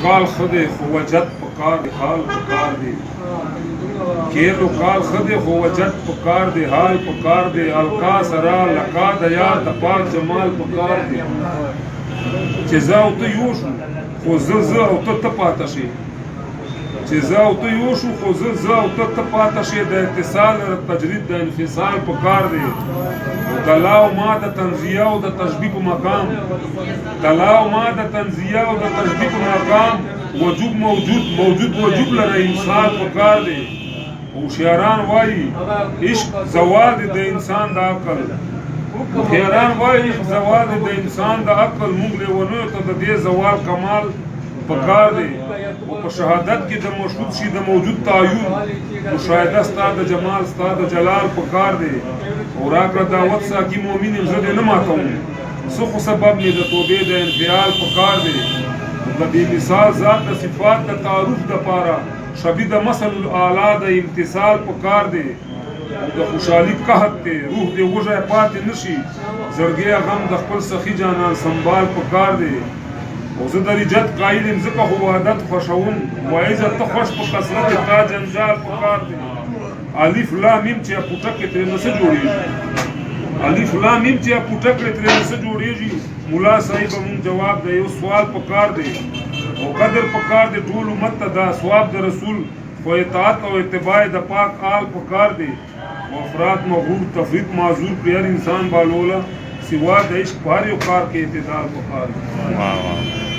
کال خدے خو وجد پکار دے حال پکار دے کیلو کال خدے خو وجد پکار دے حال پکار دے القا سرا لقا دیا دپاک جمال پکار دے چیزا او تو یوشو خو زز او تو تپاتا شی چیزا او تو یوشو خو زز او تو تپاتا شی دا اتصال تجرید دا انفصال پکار دے دلاو ما دا تنزیه او دا تشبیه مقام دلاو ما دا تنزیه او دا تشبیه مقام وجوب موجود وجوب لرا انسان پکار دے ہوشیاران وائی عشق زوال دے انسان دا عقل خیران وائی عشق زوال دے انسان دا عقل مونگ لے ونوی تا دے زوال کمال پکار دے و پا شہادت کی دا مشہود شی دا موجود تعیون مشاہدہ ستا دا جمال ستا دا جلال پکار دے اور آکر دعوت سا کی مومین امزد نماتا ہوں سخ سبب میں دا توبے دا انفعال پکار دے دا بے مثال ذات دا صفات دا تعارف دا پارا شبی دا مثل الاعلا دا امتصال پکار دے دا خوشحالی قحط تے روح دے وجہ پاتے نشی زرگیا غم دا خپل سخی جانان سنبال پکار دے او زه در ایجاد قایل ځکه خو وحدت خوښوم وایزه ته خوښ په کثرت تا جنجال پکار دی الف لام میم چې پوټه کې ترې نه څه جوړېږي الف لام میم چې پوټه کې ترې نه څه جوړېږي مولا صاحب مونږ جواب دی یو سوال پکار دی او قدر پکار دی ټول امت ته دا ثواب د رسول خو اطاعت او اتباع د پاک آل پکار دی او افراد مغرور تفرید معذور پر هر انسان بالولا سوا د عشق په هر یو کار کې اعتدال پکار دی